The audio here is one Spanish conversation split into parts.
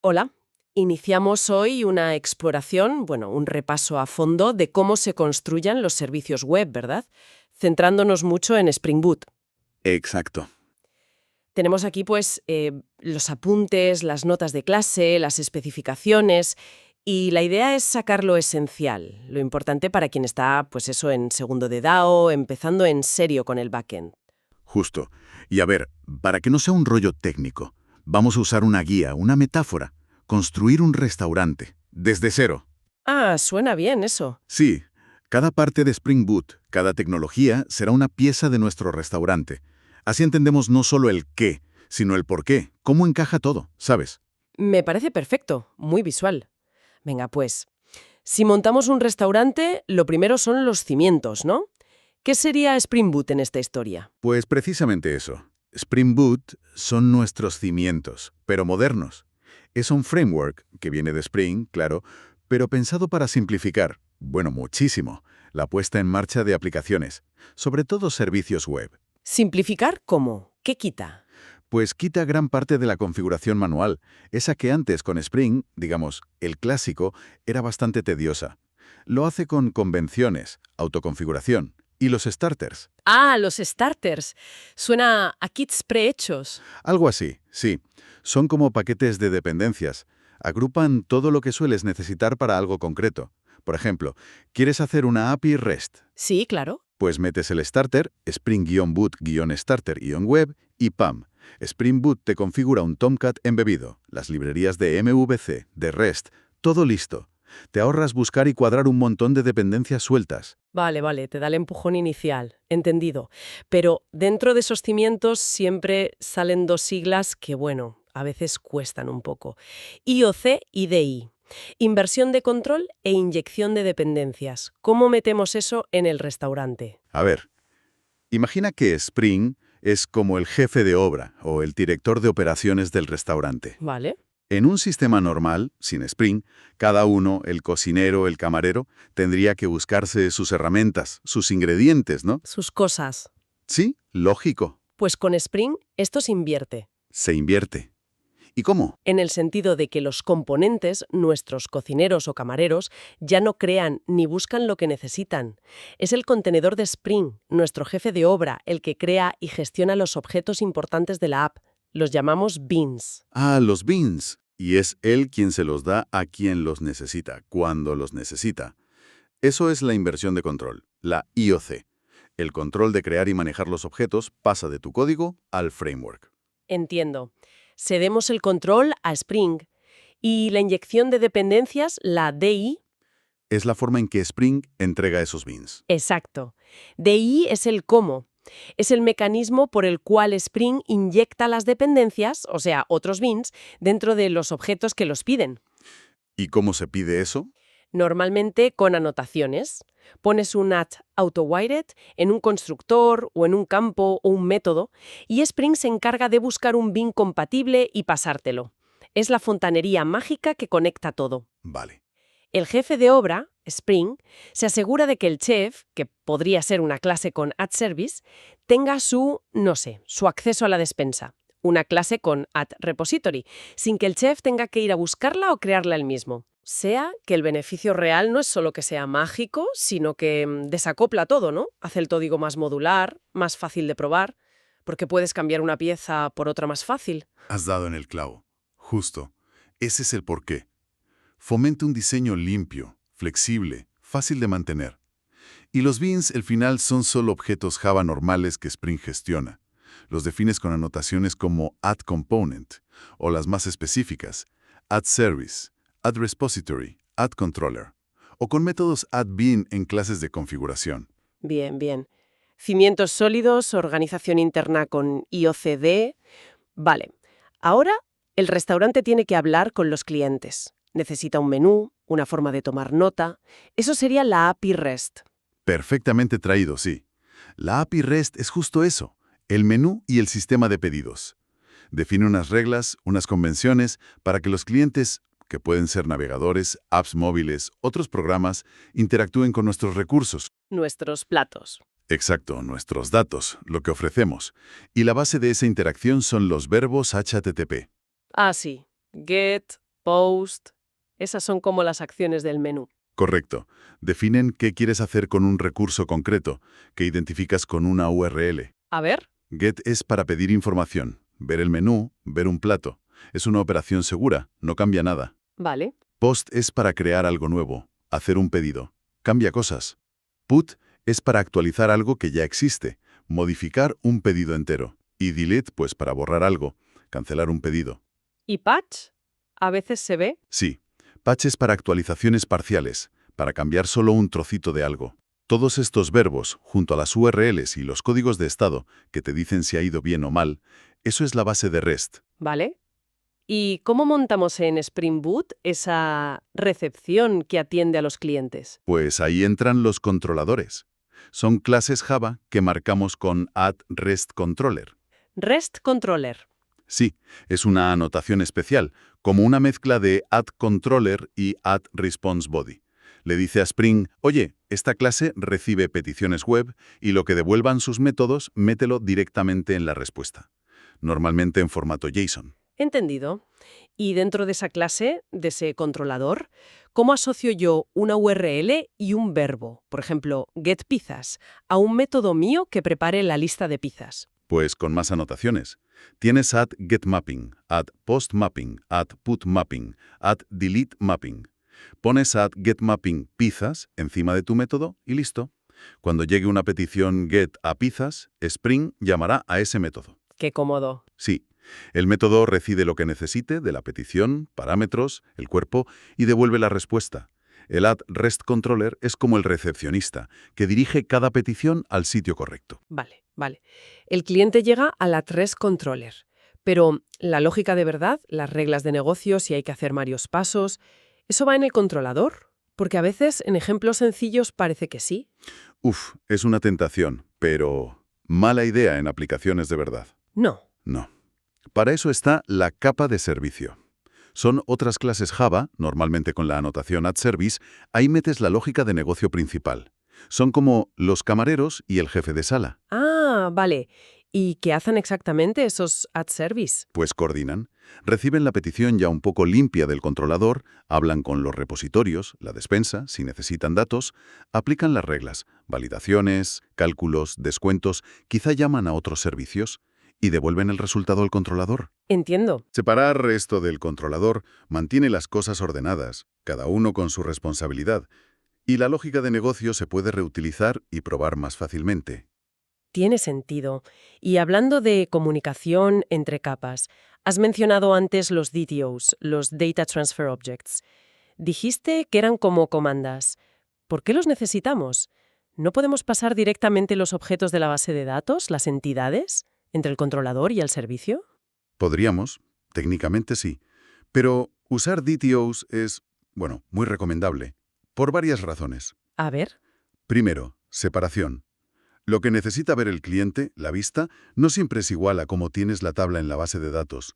Hola, iniciamos hoy una exploración, bueno, un repaso a fondo de cómo se construyan los servicios web, ¿verdad? Centrándonos mucho en Spring Boot. Exacto. Tenemos aquí, pues, los apuntes, las notas de clase, las especificaciones, y la idea es sacar lo esencial, lo importante para quien está, pues eso, en segundo de DAO, empezando en serio con el backend. Justo. Y a ver, para que no sea un rollo técnico, vamos a usar una guía, una metáfora. Construir un restaurante. Desde cero. Ah, suena bien eso. Sí, cada parte de Spring Boot, cada tecnología, será una pieza de nuestro restaurante. Así entendemos no solo el qué, sino el por qué, cómo encaja todo, ¿sabes? Me parece perfecto, muy visual. Venga, pues, si montamos un restaurante, lo primero son los cimientos, ¿no? ¿Qué sería Spring Boot en esta historia? Pues precisamente eso. Spring Boot son nuestros cimientos, pero modernos. Es un framework que viene de Spring, claro, pero pensado para simplificar, bueno, muchísimo, la puesta en marcha de aplicaciones, sobre todo servicios web. ¿Simplificar cómo? ¿Qué quita? Pues quita gran parte de la configuración manual, esa que antes con Spring, digamos, el clásico, era bastante tediosa. Lo hace con convenciones, autoconfiguración y los starters. Ah, los starters. Suena a kits prehechos. Algo así, sí. Son como paquetes de dependencias. Agrupan todo lo que sueles necesitar para algo concreto. Por ejemplo, ¿quieres hacer una API REST? Sí, claro. Pues metes el starter, Spring-Boot-Starter-Web y ¡pam! Spring Boot te configura un Tomcat embebido, las librerías de MVC, de REST, todo listo. Te ahorras buscar y cuadrar un montón de dependencias sueltas. Vale, vale, te da el empujón inicial. Entendido. Pero dentro de esos cimientos siempre salen dos siglas que, bueno, a veces cuestan un poco. IOC y DI. Inversión de control e inyección de dependencias. ¿Cómo metemos eso en el restaurante? A ver, imagina que Spring es como el jefe de obra o el director de operaciones del restaurante. Vale. En un sistema normal, sin Spring, cada uno, el cocinero, el camarero, tendría que buscarse sus herramientas, sus ingredientes, ¿no? Sus cosas. Sí, lógico. Pues con Spring esto se invierte. Se invierte. ¿Y cómo? En el sentido de que los componentes, nuestros cocineros o camareros, ya no crean ni buscan lo que necesitan. Es el contenedor de Spring, nuestro jefe de obra, el que crea y gestiona los objetos importantes de la app. Los llamamos beans. Ah, los beans. Y es él quien se los da a quien los necesita, cuando los necesita. Eso es la inversión de control, la IOC. El control de crear y manejar los objetos pasa de tu código al framework. Entiendo. Cedemos el control a Spring y la inyección de dependencias, la DI. Es la forma en que Spring entrega esos beans. Exacto. DI es el cómo. Es el mecanismo por el cual Spring inyecta las dependencias, o sea, otros beans, dentro de los objetos que los piden. ¿Y cómo se pide eso? Normalmente con anotaciones. Pones un @autowired en un constructor o en un campo o un método y Spring se encarga de buscar un bin compatible y pasártelo. Es la fontanería mágica que conecta todo. Vale. El jefe de obra, Spring, se asegura de que el chef, que podría ser una clase con @service, tenga su, no sé, su acceso a la despensa. Una clase con @repository, sin que el chef tenga que ir a buscarla o crearla él mismo. Sea que el beneficio real no es solo que sea mágico, sino que desacopla todo, ¿no? Hace el código más modular, más fácil de probar, porque puedes cambiar una pieza por otra más fácil. Has dado en el clavo. Justo. Ese es el porqué. Fomenta un diseño limpio, flexible, fácil de mantener. Y los beans, al final, son solo objetos Java normales que Spring gestiona. Los defines con anotaciones como add_component, o las más específicas, add_service, add_repository, add_controller, o con métodos add_bean en clases de configuración. Bien, bien. Cimientos sólidos, organización interna con IOCD. Vale. Ahora, el restaurante tiene que hablar con los clientes. Necesita un menú, una forma de tomar nota. Eso sería la API REST. Perfectamente traído, sí. La API REST es justo eso, el menú y el sistema de pedidos. Define unas reglas, unas convenciones, para que los clientes, que pueden ser navegadores, apps móviles, otros programas, interactúen con nuestros recursos. Nuestros platos. Exacto, nuestros datos, lo que ofrecemos. Y la base de esa interacción son los verbos HTTP. Ah, sí. Get, post. Esas son como las acciones del menú. Correcto. Definen qué quieres hacer con un recurso concreto, que identificas con una URL. A ver, Get es para pedir información, ver el menú, ver un plato. Es una operación segura, no cambia nada. vale. Post es para crear algo nuevo, hacer un pedido. Cambia cosas. Put es para actualizar algo que ya existe, modificar un pedido entero. Y delete, pues para borrar algo, cancelar un pedido. ¿Y patch? A veces se ve. Sí, patch es para actualizaciones parciales, para cambiar solo un trocito de algo. Todos estos verbos, junto a las URLs y los códigos de estado que te dicen si ha ido bien o mal, eso es la base de REST. ¿Vale? ¿Y cómo montamos en Spring Boot esa recepción que atiende a los clientes? Pues ahí entran los controladores. Son clases Java que marcamos con @REST_controller. REST Controller. Sí, es una anotación especial, como una mezcla de @controller y @responseBody. Le dice a Spring, oye, esta clase recibe peticiones web y lo que devuelvan sus métodos, mételo directamente en la respuesta. Normalmente en formato JSON. Entendido. Y dentro de esa clase, de ese controlador, ¿cómo asocio yo una URL y un verbo, por ejemplo, get pizzas, a un método mío que prepare la lista de pizzas? Pues con más anotaciones. Tienes @getMapping, @postMapping, @putMapping, @deleteMapping. Pones @getMapping pizzas encima de tu método y listo. Cuando llegue una petición get a pizzas, Spring llamará a ese método. Qué cómodo. Sí, el método recibe lo que necesite de la petición, parámetros, el cuerpo y devuelve la respuesta. El @REST_controller es como el recepcionista, que dirige cada petición al sitio correcto. Vale, vale. El cliente llega a la REST Controller, pero la lógica de verdad, las reglas de negocio, si hay que hacer varios pasos, ¿eso va en el controlador? Porque a veces en ejemplos sencillos parece que sí. Uf, es una tentación, pero mala idea en aplicaciones de verdad. No. No. Para eso está la capa de servicio. Son otras clases Java, normalmente con la anotación @service, ahí metes la lógica de negocio principal. Son como los camareros y el jefe de sala. Ah, vale. ¿Y qué hacen exactamente esos @service? Pues coordinan, reciben la petición ya un poco limpia del controlador, hablan con los repositorios, la despensa, si necesitan datos, aplican las reglas, validaciones, cálculos, descuentos, quizá llaman a otros servicios y devuelven el resultado al controlador. Entiendo. Separar esto del controlador mantiene las cosas ordenadas, cada uno con su responsabilidad, y la lógica de negocio se puede reutilizar y probar más fácilmente. Tiene sentido. Y hablando de comunicación entre capas, has mencionado antes los DTOs, los Data Transfer Objects. Dijiste que eran como comandas. ¿Por qué los necesitamos? ¿No podemos pasar directamente los objetos de la base de datos, las entidades, entre el controlador y el servicio? Podríamos, técnicamente sí, pero usar DTOs es, bueno, muy recomendable, por varias razones. A ver. Primero, separación. Lo que necesita ver el cliente, la vista, no siempre es igual a cómo tienes la tabla en la base de datos.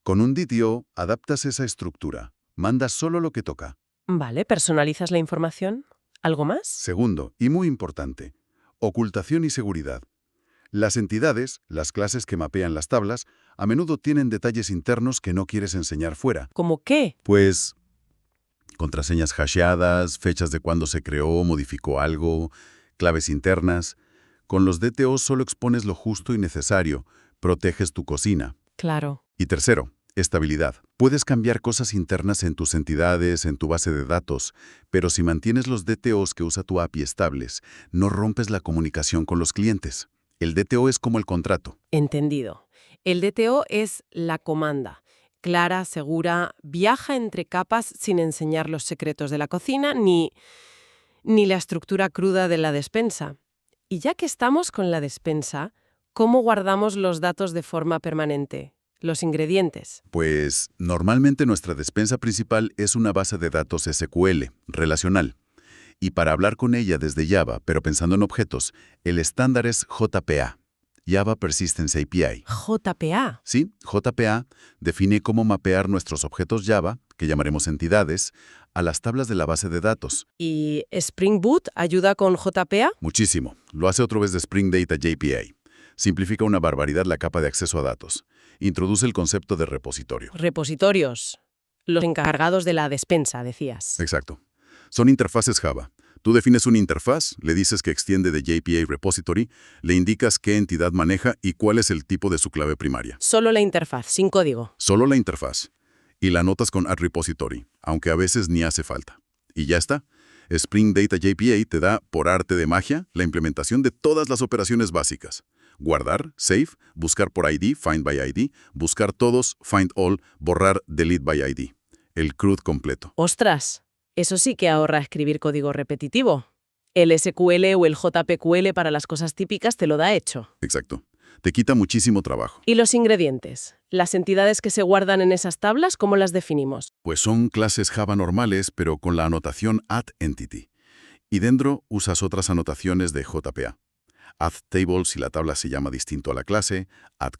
Con un DTO adaptas esa estructura, mandas solo lo que toca. Vale, ¿personalizas la información? ¿Algo más? Segundo, y muy importante, ocultación y seguridad. Las entidades, las clases que mapean las tablas, a menudo tienen detalles internos que no quieres enseñar fuera. ¿Cómo qué? Pues contraseñas hasheadas, fechas de cuándo se creó o modificó algo, claves internas. Con los DTO solo expones lo justo y necesario, proteges tu cocina. Claro. Y tercero, estabilidad. Puedes cambiar cosas internas en tus entidades, en tu base de datos, pero si mantienes los DTOs que usa tu API estables, no rompes la comunicación con los clientes. El DTO es como el contrato. Entendido. El DTO es la comanda. Clara, segura, viaja entre capas sin enseñar los secretos de la cocina ni la estructura cruda de la despensa. Y ya que estamos con la despensa, ¿cómo guardamos los datos de forma permanente? Los ingredientes. Pues normalmente nuestra despensa principal es una base de datos SQL, relacional. Y para hablar con ella desde Java, pero pensando en objetos, el estándar es JPA, Java Persistence API. JPA. Sí, JPA define cómo mapear nuestros objetos Java, que llamaremos entidades, a las tablas de la base de datos. ¿Y Spring Boot ayuda con JPA? Muchísimo. Lo hace a través de Spring Data JPA. Simplifica una barbaridad la capa de acceso a datos. Introduce el concepto de repositorio. Repositorios. Los encargados de la despensa, decías. Exacto. Son interfaces Java. Tú defines una interfaz, le dices que extiende de JPA Repository, le indicas qué entidad maneja y cuál es el tipo de su clave primaria. Solo la interfaz, sin código. Solo la interfaz. Y la anotas con @repository, aunque a veces ni hace falta. Y ya está. Spring Data JPA te da, por arte de magia, la implementación de todas las operaciones básicas. Guardar, save, buscar por ID, find by ID, buscar todos, find all, borrar, delete by ID. El CRUD completo. ¡Ostras! Eso sí que ahorra escribir código repetitivo. El SQL o el JPQL para las cosas típicas te lo da hecho. Exacto. Te quita muchísimo trabajo. ¿Y los ingredientes? ¿Las entidades que se guardan en esas tablas, cómo las definimos? Pues son clases Java normales, pero con la anotación @entity. Y dentro usas otras anotaciones de JPA. @table si la tabla se llama distinto a la clase,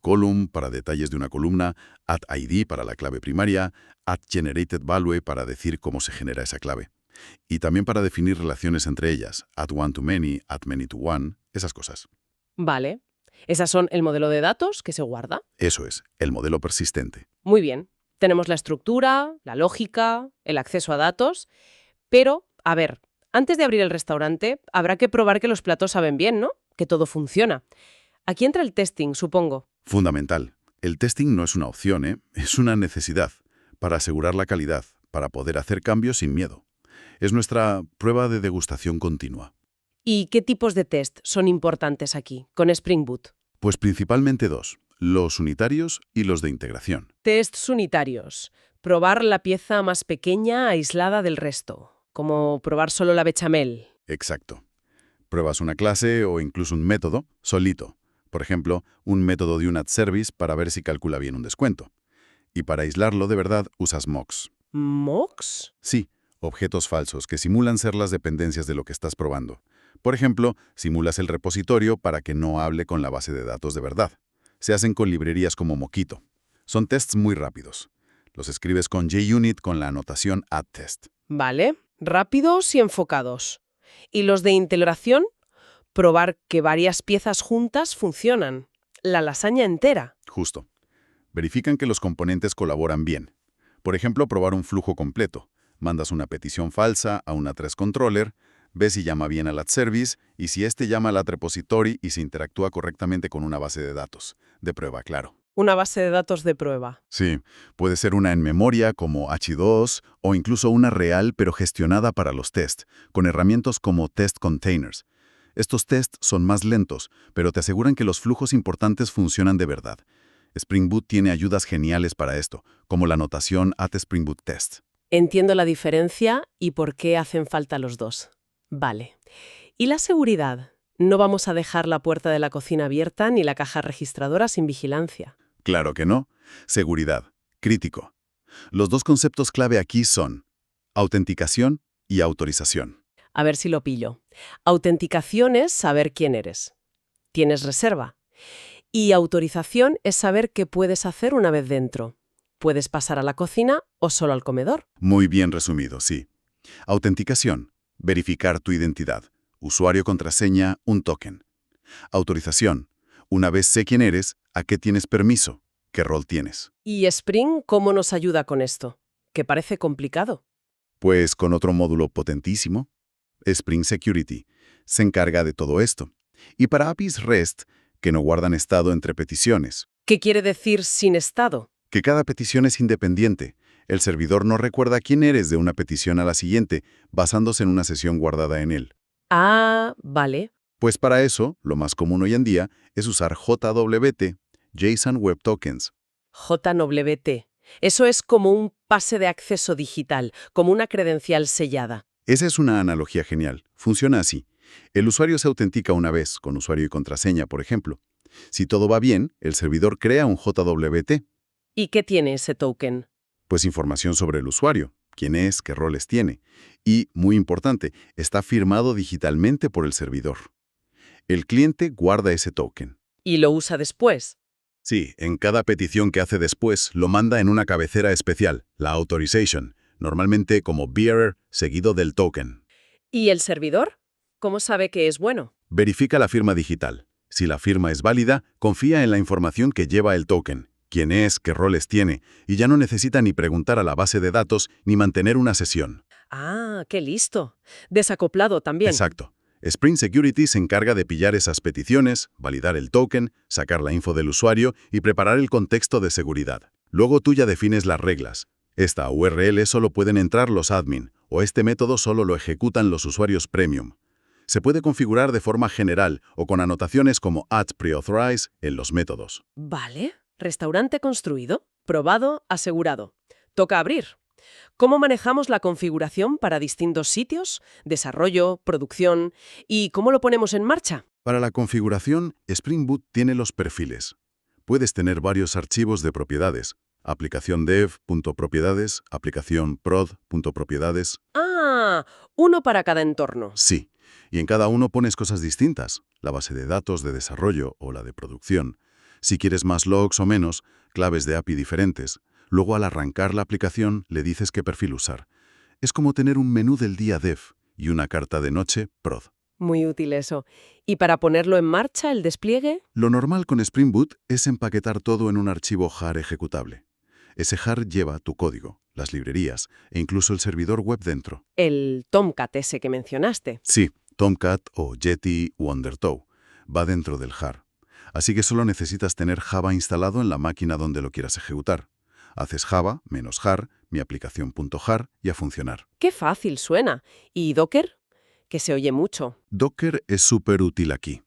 @column para detalles de una columna, @id para la clave primaria, @generated_value para decir cómo se genera esa clave. Y también para definir relaciones entre ellas, @one_to_many, @many_to_one, esas cosas. Vale. Esas son el modelo de datos que se guarda. Eso es, el modelo persistente. Muy bien. Tenemos la estructura, la lógica, el acceso a datos. Pero, a ver, antes de abrir el restaurante, habrá que probar que los platos saben bien, ¿no? Que todo funciona. Aquí entra el testing, supongo. Fundamental. El testing no es una opción, es una necesidad para asegurar la calidad, para poder hacer cambios sin miedo. Es nuestra prueba de degustación continua. ¿Y qué tipos de test son importantes aquí, con Spring Boot? Pues principalmente dos, los unitarios y los de integración. Tests unitarios. Probar la pieza más pequeña aislada del resto, como probar solo la bechamel. Exacto. Pruebas una clase o incluso un método solito. Por ejemplo, un método de un @service para ver si calcula bien un descuento. Y para aislarlo de verdad usas mocks. ¿Mocks? Sí, objetos falsos que simulan ser las dependencias de lo que estás probando. Por ejemplo, simulas el repositorio para que no hable con la base de datos de verdad. Se hacen con librerías como Mockito. Son tests muy rápidos. Los escribes con JUnit con la anotación @test. Vale, rápidos y enfocados. ¿Y los de integración? Probar que varias piezas juntas funcionan. La lasaña entera. Justo. Verifican que los componentes colaboran bien. Por ejemplo, probar un flujo completo. Mandas una petición falsa a un @trace controller, ves si llama bien al @service y si este llama al @repository y se interactúa correctamente con una base de datos. De prueba, claro. Una base de datos de prueba. Sí, puede ser una en memoria como H2 o incluso una real pero gestionada para los test, con herramientas como test containers. Estos tests son más lentos, pero te aseguran que los flujos importantes funcionan de verdad. Spring Boot tiene ayudas geniales para esto, como la notación @Spring Boot Test. Entiendo la diferencia y por qué hacen falta los dos. Vale. ¿Y la seguridad? No vamos a dejar la puerta de la cocina abierta ni la caja registradora sin vigilancia. Claro que no. Seguridad. Crítico. Los dos conceptos clave aquí son autenticación y autorización. A ver si lo pillo. Autenticación es saber quién eres. Tienes reserva. Y autorización es saber qué puedes hacer una vez dentro. ¿Puedes pasar a la cocina o solo al comedor? Muy bien resumido, sí. Autenticación. Verificar tu identidad. Usuario, contraseña, un token. Autorización. Una vez sé quién eres, ¿a qué tienes permiso? ¿Qué rol tienes? ¿Y Spring cómo nos ayuda con esto? Que parece complicado. Pues con otro módulo potentísimo. Spring Security se encarga de todo esto. Y para APIs REST, que no guardan estado entre peticiones. ¿Qué quiere decir sin estado? Que cada petición es independiente. El servidor no recuerda quién eres de una petición a la siguiente, basándose en una sesión guardada en él. Ah, vale. Pues para eso, lo más común hoy en día es usar JWT, JSON Web Tokens. JWT. Eso es como un pase de acceso digital, como una credencial sellada. Esa es una analogía genial. Funciona así. El usuario se autentica una vez, con usuario y contraseña, por ejemplo. Si todo va bien, el servidor crea un JWT. ¿Y qué tiene ese token? Pues información sobre el usuario, quién es, qué roles tiene. Y, muy importante, está firmado digitalmente por el servidor. El cliente guarda ese token. ¿Y lo usa después? Sí, en cada petición que hace después lo manda en una cabecera especial, la authorization, normalmente como bearer seguido del token. ¿Y el servidor? ¿Cómo sabe que es bueno? Verifica la firma digital. Si la firma es válida, confía en la información que lleva el token. quién es, qué roles tiene, y ya no necesita ni preguntar a la base de datos ni mantener una sesión. Ah, qué listo. Desacoplado también. Exacto. Spring Security se encarga de pillar esas peticiones, validar el token, sacar la info del usuario y preparar el contexto de seguridad. Luego tú ya defines las reglas. Esta URL solo pueden entrar los admin, o este método solo lo ejecutan los usuarios premium. Se puede configurar de forma general o con anotaciones como @preauthorize en los métodos. Vale. Restaurante construido, probado, asegurado. Toca abrir. ¿Cómo manejamos la configuración para distintos sitios, desarrollo, producción y cómo lo ponemos en marcha? Para la configuración, Spring Boot tiene los perfiles. Puedes tener varios archivos de propiedades. Aplicación dev.propiedades, aplicación prod.propiedades. Ah, uno para cada entorno. Sí, y en cada uno pones cosas distintas, la base de datos de desarrollo o la de producción. Si quieres más logs o menos, claves de API diferentes. Luego al arrancar la aplicación le dices qué perfil usar. Es como tener un menú del día dev y una carta de noche prod. Muy útil eso. ¿Y para ponerlo en marcha, el despliegue? Lo normal con Spring Boot es empaquetar todo en un archivo jar ejecutable. Ese jar lleva tu código, las librerías e incluso el servidor web dentro. El Tomcat ese que mencionaste. Sí, Tomcat o Yeti o Undertow va dentro del jar. Así que solo necesitas tener Java instalado en la máquina donde lo quieras ejecutar. Haces Java, -jar, mi aplicación.jar y a funcionar. ¡Qué fácil suena! ¿Y Docker? Que se oye mucho. Docker es súper útil aquí.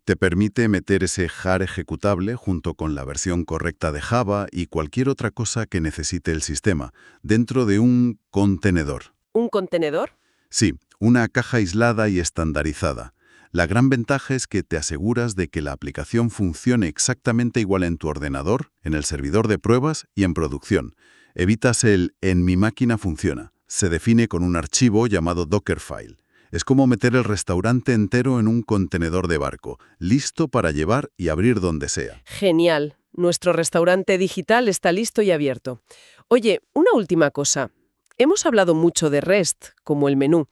Te permite meter ese jar ejecutable junto con la versión correcta de Java y cualquier otra cosa que necesite el sistema, dentro de un contenedor. ¿Un contenedor? Sí, una caja aislada y estandarizada. La gran ventaja es que te aseguras de que la aplicación funcione exactamente igual en tu ordenador, en el servidor de pruebas y en producción. Evitas el «en mi máquina funciona». Se define con un archivo llamado Dockerfile. Es como meter el restaurante entero en un contenedor de barco, listo para llevar y abrir donde sea. Genial. Nuestro restaurante digital está listo y abierto. Oye, una última cosa. Hemos hablado mucho de REST, como el menú,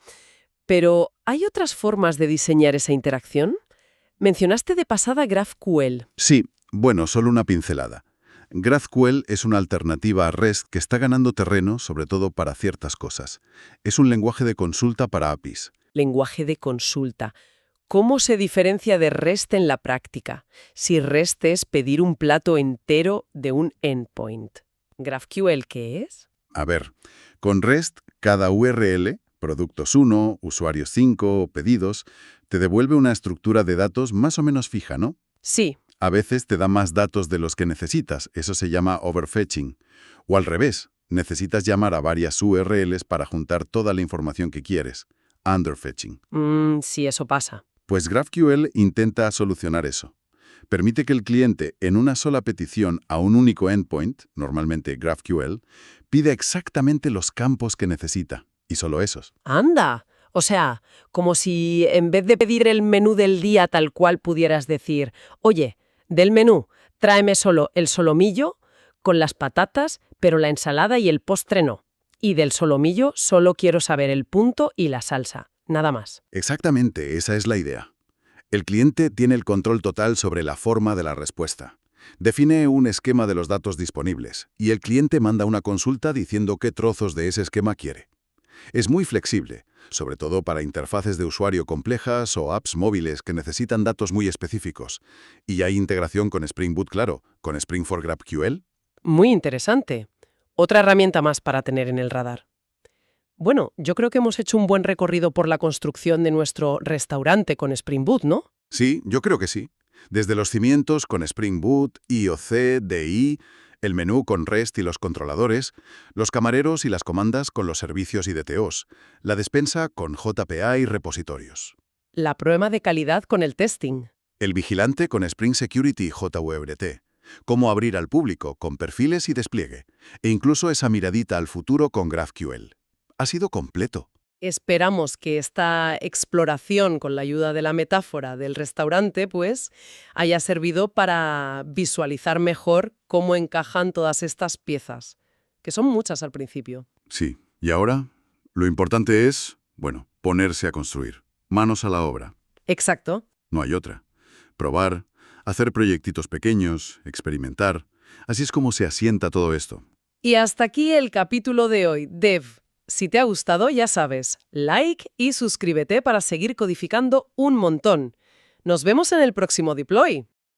pero ¿hay otras formas de diseñar esa interacción? Mencionaste de pasada GraphQL. Sí, bueno, solo una pincelada. GraphQL es una alternativa a REST que está ganando terreno, sobre todo para ciertas cosas. Es un lenguaje de consulta para APIs. Lenguaje de consulta. ¿Cómo se diferencia de REST en la práctica? Si REST es pedir un plato entero de un endpoint. ¿GraphQL qué es? A ver, con REST, cada URL, productos 1, usuarios 5, pedidos, te devuelve una estructura de datos más o menos fija, ¿no? Sí. A veces te da más datos de los que necesitas, eso se llama overfetching. O al revés, necesitas llamar a varias URLs para juntar toda la información que quieres, underfetching. Sí, eso pasa. Pues GraphQL intenta solucionar eso. Permite que el cliente, en una sola petición a un único endpoint, normalmente GraphQL, pida exactamente los campos que necesita, y solo esos. ¡Anda! O sea, como si en vez de pedir el menú del día tal cual pudieras decir, oye, del menú, tráeme solo el solomillo con las patatas, pero la ensalada y el postre no. Y del solomillo solo quiero saber el punto y la salsa, nada más. Exactamente, esa es la idea. El cliente tiene el control total sobre la forma de la respuesta. Define un esquema de los datos disponibles, y el cliente manda una consulta diciendo qué trozos de ese esquema quiere. Es muy flexible, sobre todo para interfaces de usuario complejas o apps móviles que necesitan datos muy específicos. Y hay integración con Spring Boot, claro, con Spring for GraphQL. Muy interesante. Otra herramienta más para tener en el radar. Bueno, yo creo que hemos hecho un buen recorrido por la construcción de nuestro restaurante con Spring Boot, ¿no? Sí, yo creo que sí. Desde los cimientos con Spring Boot, IOC, DI, el menú con REST y los controladores, los camareros y las comandas con los servicios y DTOs, la despensa con JPA y repositorios, La prueba de calidad con el testing. el vigilante con Spring Security y JWT, cómo abrir al público con perfiles y despliegue, e incluso esa miradita al futuro con GraphQL. Ha sido completo. Esperamos que esta exploración con la ayuda de la metáfora del restaurante, pues, haya servido para visualizar mejor cómo encajan todas estas piezas, que son muchas al principio. Sí, y ahora lo importante es, bueno, ponerse a construir. Manos a la obra. Exacto. No hay otra. Probar, hacer proyectitos pequeños, experimentar. Así es como se asienta todo esto. Y hasta aquí el capítulo de hoy, Dev. Si te ha gustado, ya sabes, like y suscríbete para seguir codificando un montón. Nos vemos en el próximo Deploy.